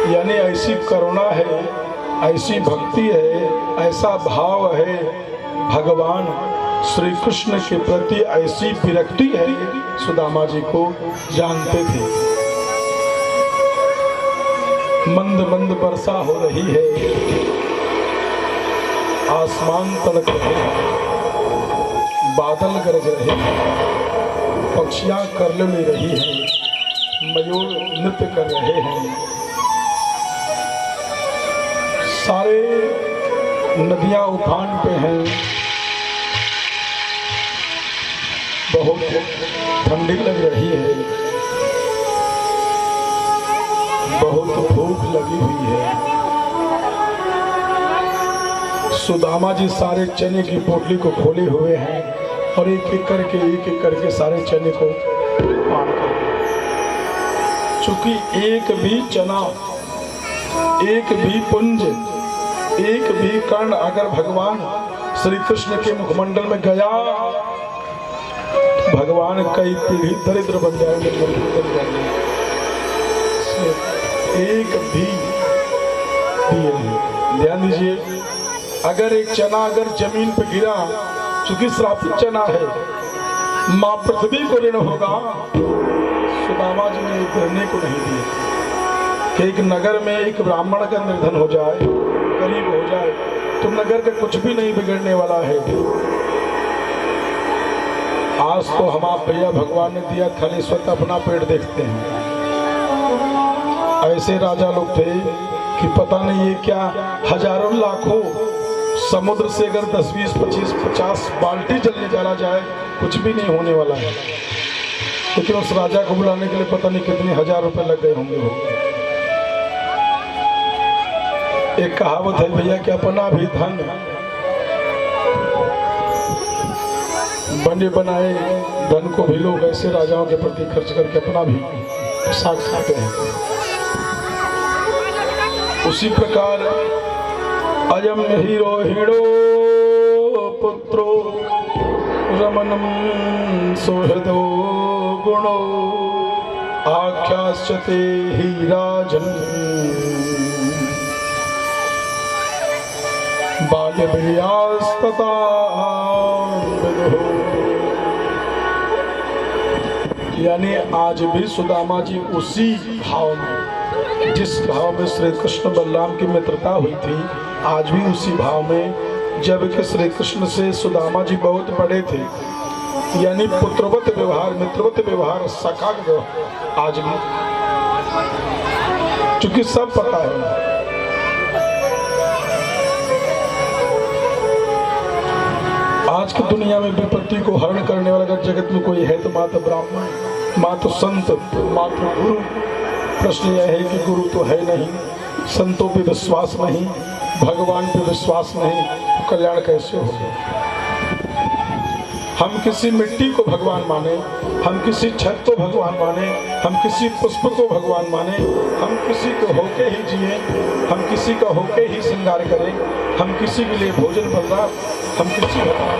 यानी ऐसी करुणा है, ऐसी भक्ति है, ऐसा भाव है भगवान श्री कृष्ण के प्रति, ऐसी विरक्ति है। सुदामा जी को जानते थे। मंद मंद वर्षा हो रही है, आसमान तड़क रहे हैं, बादल गरज रहे हैं, पक्षियां करले ले रही हैं, मयूर नृत्य कर रहे हैं, सारे नदियां उफान पे हैं, बहुत ठंडी लग रही है, बहुत भूख लगी हुई है। सुदामा जी सारे चने की पोटली को खोले हुए हैं और एक एक करके सारे चने को पान कर रहे हैं। चूंकि एक भी चना, एक भी पुंज, एक भी कर्ण अगर भगवान श्री कृष्ण के मुखमंडल में गया, भगवान कई पीढ़ी दरिद्र बन जाएंगे, एक भी दिए नहीं। ध्यान दीजिए, अगर एक चना अगर जमीन पे गिरा, चूंकि श्रापित चना है, मां पृथ्वी को ऋण होगा। सुदामा जी ने गिरने को नहीं दिया कि एक नगर में एक ब्राह्मण का निर्धन हो जाए, गरीब हो जाए, तो नगर का कुछ भी नहीं बिगड़ने वाला है। आज तो हम आप भैया भगवान ने दिया, खाली स्वतः अपना पेट देखते हैं। ऐसे राजा लोग थे कि पता नहीं ये क्या हजारों लाखों समुद्र से अगर 10, 20, 25, 50 बाल्टी जलने डाला जाए, कुछ भी नहीं होने वाला है। लेकिन उस राजा को बुलाने के लिए पता नहीं कितने हजार रुपए लग गए होंगे। एक कहावत है भैया कि अपना भी धन बने बनाए धन को भी लोग ऐसे राजाओं के प्रति खर्च करके अपना भी साथ खाते हैं। उसी प्रकार अयम हीरो पुत्रो रमणम सोहृदो गुणो आख्यास्यते ही राजन बाल्य विलासतता। यानी आज भी सुदामा जी उसी भाव में, जिस भाव में श्री कृष्ण बलराम की मित्रता हुई थी, आज भी उसी भाव में, जबकि श्री कृष्ण से सुदामा जी बहुत बड़े थे। यानी पुत्रवत व्यवहार, मित्रवत व्यवहार, सखा का व्यवहार आज भी, चूंकि सब पता है। आज की दुनिया में विपत्ति को हरण करने वाला अगर जगत में कोई है तो मात्र ब्राह्मण, मात्र संत, मात्र गुरु। प्रश्न यह है कि गुरु तो है नहीं, संतों पे विश्वास नहीं, भगवान पे विश्वास नहीं, तो कल्याण कैसे होगा? हम किसी मिट्टी को भगवान माने, हम किसी छत को भगवान माने, हम किसी पुष्प को भगवान माने, हम किसी को होके ही जिए, हम किसी का होके ही श्रृंगार करें, हम किसी के लिए भोजन बंदा, हम किसी भगवान,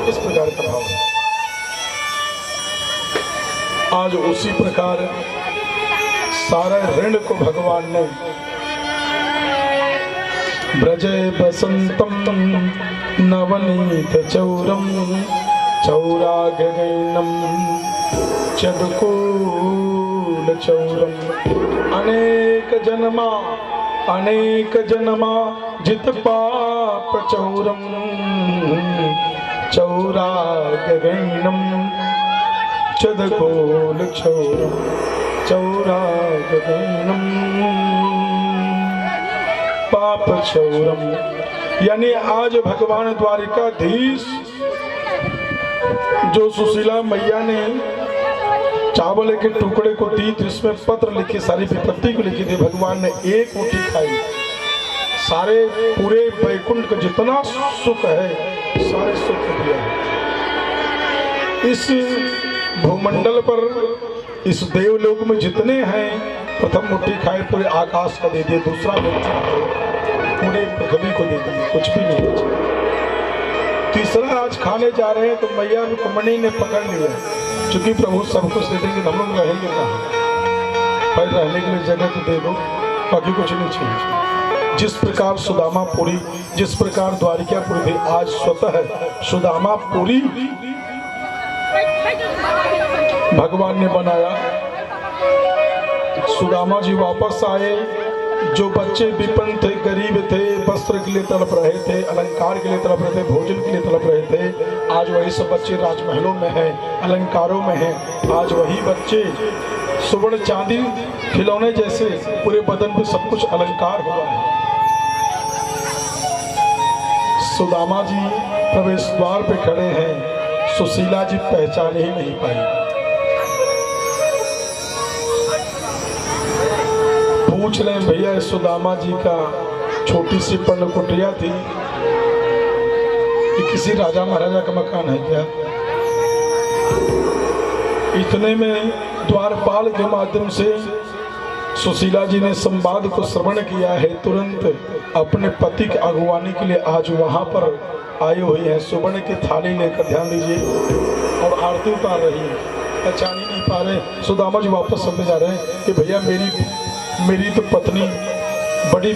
इस प्रकार का भाव है। आज उसी प्रकार सारे ऋण को भगवान ने ब्रजे बसंतम नवनीत चौरम चौरागैनम चदकूल चौरम अनेक जन्मा जित पाप चौरम चौरागैनम चदकूल चौरम चौरागैनम पाप चौरम। यानी आज भगवान द्वारिकाधीश जो सुशीला मैया ने चावल के टुकड़े को दी, जिसमें पत्र लिखी, सारी विपत्ति को लिखी थी, भगवान ने एक मुट्ठी खाई, सारे पूरे वैकुंठ का जितना सुख है सारे सुख दिया। इस भूमंडल पर, इस देवलोक में जितने हैं, प्रथम मुट्ठी खाए पूरे आकाश का दे दिए, दूसरा मुट्ठी पूरे पृथ्वी को दे दिए, कुछ भी नहीं बचा। तीसरा आज खाने जा रहे हैं तो मैया रुक्मिणी ने पकड़ लिया, क्योंकि प्रभु सब कुछ दे देंगे, हम लोग रहेंगे कहाँ? पर रहने के लिए जगह तो दे दो। बाकी कुछ नहीं चाहिए। जिस प्रकार सुदामापुरी, जिस प्रकार द्वारिकापुरी थी, आज स्वतः सुदामापुरी भगवान ने बनाया। सुदामा जी वापस आए। जो बच्चे विपन्न थे, गरीब थे, वस्त्र के लिए तड़प रहे थे, अलंकार के लिए तड़प रहे थे, भोजन के लिए तड़प रहे थे, आज वही सब बच्चे राजमहलों में हैं, अलंकारों में हैं। आज वही बच्चे सुवर्ण चांदी खिलौने जैसे पूरे बदन पे सब कुछ अलंकार हुआ है। सुदामा जी प्रवेश द्वार पे खड़े हैं, सुशीला जी पहचान ही नहीं पाई। पूछ रहे हैं, भैया सुदामा जी का छोटी सी पर्ण कुटिया थी, ये किसी राजा महाराजा का मकान है क्या? इतने में द्वारपाल के माध्यम से सुशीला जी ने संवाद को श्रवण किया है। तुरंत अपने पति की अगुवानी के लिए आज वहां पर आई हुई है। सुवर्ण की थाली लेकर, ध्यान दीजिए, और आरती उतार रही है। पहचान ही नहीं पा रहे। सुदामा जी वापस समझ जा रहे हैं कि भैया मेरी तो पत्नी बड़ी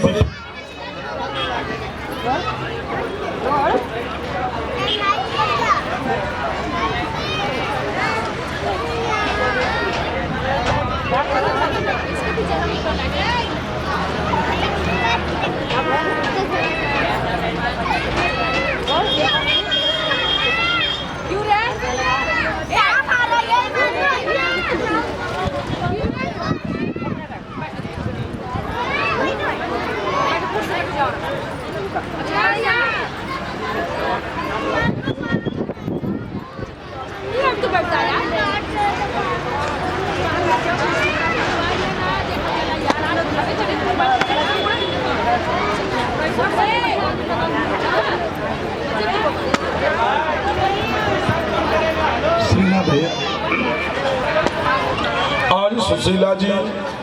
आज सुशीला जी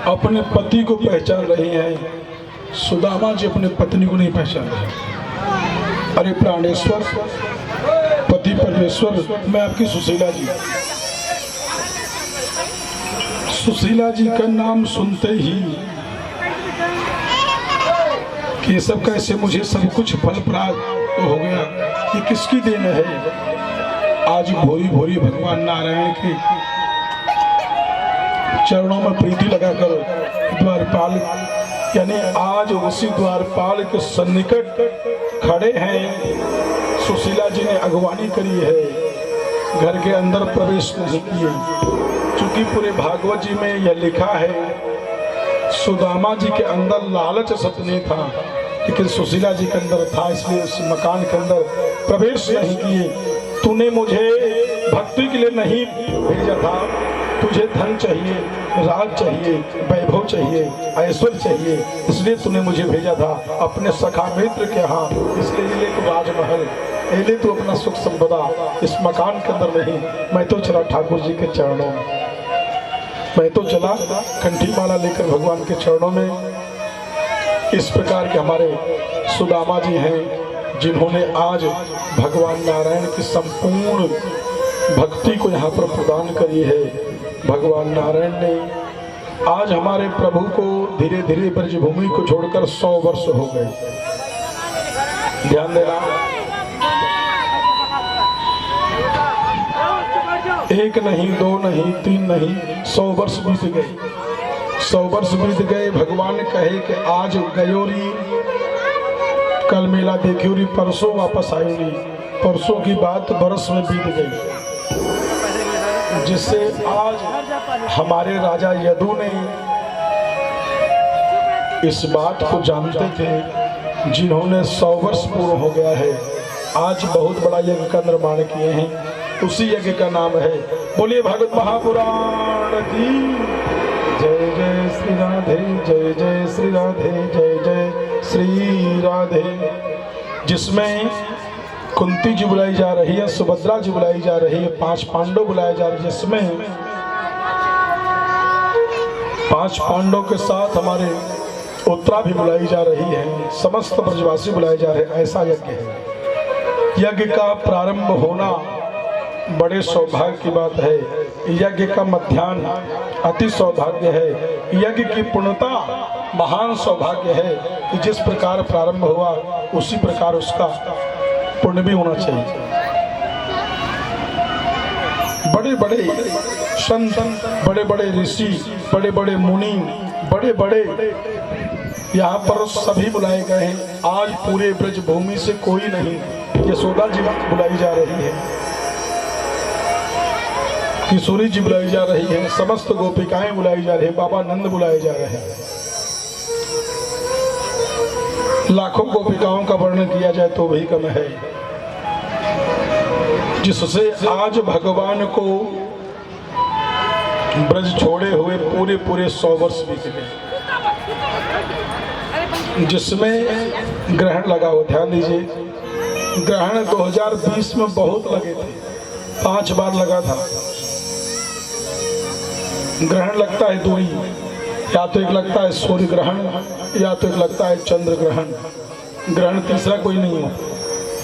अपने पति को पहचान रही हैं, सुदामा जी अपने पत्नी को नहीं पहचान रहे। अरे प्राणेश्वर, पति परमेश्वर, मैं आपकी सुशीला जी। सुशीला जी का नाम सुनते ही कि सब कैसे मुझे सब कुछ फल प्राप्त हो गया, ये किसकी देन है? आज भोरी भोरी भगवान नारायण के चरणों में प्रीति लगाकर द्वारपाल, यानी आज उसी द्वारपाल के सन्निकट खड़े हैं। सुशीला जी ने अगवानी करी है, घर के अंदर प्रवेश नहीं किए। चूंकि पूरे भागवत जी में यह लिखा है सुदामा जी के अंदर लालच सपने था, लेकिन सुशीला जी के अंदर था, इसलिए उस मकान के अंदर प्रवेश नहीं किए। तूने मुझे भक्ति के लिए नहीं भेजा था, तुझे धन चाहिए, राज चाहिए, वैभव चाहिए, ऐश्वर्य चाहिए, इसलिए तूने मुझे भेजा था अपने सखा मित्र के यहाँ। इसलिए ये ले तू राजमहल, ये ले तू अपना सुख संपदा, इस मकान के अंदर नहीं। मैं तो चला ठाकुर जी के चरणों में, मैं तो चला कंठी माला लेकर भगवान के चरणों में। इस प्रकार के हमारे सुदामा जी हैं, जिन्होंने आज भगवान नारायण की संपूर्ण भक्ति को यहाँ पर प्रदान करी है। भगवान नारायण ने आज हमारे प्रभु को धीरे धीरे ब्रजभूमि को छोड़कर 100 वर्ष हो गए। ध्यान देना, एक नहीं, दो नहीं, तीन नहीं, 100 वर्ष बीत गए। 100 वर्ष बीत गए। भगवान कहे कि आज गयोरी, कल मेला देखियोरी, परसों वापस आयोरी। परसों की बात बरस में बीत गई, जिससे आज हमारे राजा यदु ने इस बात को जानते थे, जिन्होंने 100 वर्ष पूर्ण हो गया है, आज बहुत बड़ा यज्ञ का निर्माण किए हैं। उसी यज्ञ का नाम है, बोलिए भागवत महापुराण की जय। जय श्री राधे, जय जय श्री राधे, जय जय श्री राधे। जिसमें कुंती जी बुलाई जा रही है, सुभद्रा जी बुलाई जा रही है, 5 पांडव बुलाए जा रहे हैं, जिसमें 5 पांडव के साथ हमारे उत्तरा भी बुलाई जा रही है, समस्त ब्रजवासी बुलाए जा रहे हैं। ऐसा यज्ञ है। यज्ञ का प्रारंभ होना बड़े सौभाग्य की बात है। यज्ञ का मध्याह्न अति सौभाग्य है। यज्ञ की पूर्णता महान सौभाग्य है कि जिस प्रकार प्रारंभ हुआ उसी प्रकार उसका पुण्य भी होना चाहिए। बड़े बड़े संत, बड़े बड़े ऋषि, बड़े बड़े मुनि, बड़े बड़े यहाँ पर सभी बुलाए गए हैं। आज पूरे ब्रज भूमि से कोई नहीं, यशोदा जी बुलाई जा रही है, किशोरी जी बुलाई जा रही है, समस्त गोपिकाएं बुलाई जा रही है, बाबा नंद बुलाए जा रहे हैं। लाखों गोपिकाओं का वर्णन किया जाए तो वही कम है, जिससे आज भगवान को ब्रज छोड़े हुए पूरे पूरे 100 वर्ष बीत गए, जिसमें ग्रहण लगा हो। ध्यान दीजिए, ग्रहण 2020 में बहुत लगे थे, 5 बार लगा था। ग्रहण लगता है 2 ही, या तो एक लगता है सूर्य ग्रहण, या तो एक लगता है चंद्र ग्रहण। ग्रहण तीसरा कोई नहीं हो।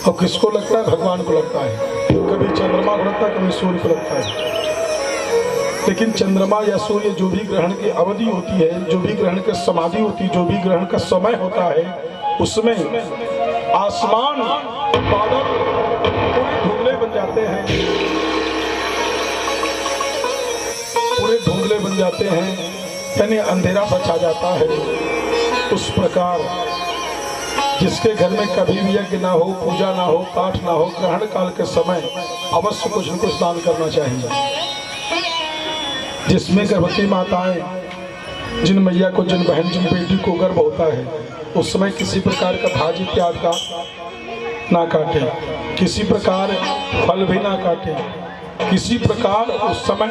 और किसको लगता है? भगवान को लगता है। कभी चंद्रमा को लगता है, कभी सूर्य को लगता है। लेकिन चंद्रमा या सूर्य जो भी ग्रहण की अवधि होती है, जो भी ग्रहण की समाधि होती है, जो भी ग्रहण का समय होता है, उसमें आसमान बादल पूरे धुंधले बन जाते हैं, पूरे धुंधले बन जाते हैं, यानी अंधेरा बचा जाता है। उस प्रकार जिसके घर में कभी भी यज्ञ ना हो, पूजा ना हो, पाठ ना हो, ग्रहण काल के समय अवश्य कुछ न कुछ दान करना चाहिए। जिसमें गर्भवती माताएं, जिन मैया को, जिन बहन, जिन बेटी को गर्भ होता है, उस समय किसी प्रकार का भाजी त्याग का ना काटे, किसी प्रकार फल भी ना काटे, किसी प्रकार उस समय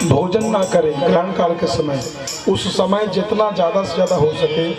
भोजन ना करें। ग्रहण काल के समय, उस समय जितना ज़्यादा से ज़्यादा हो सके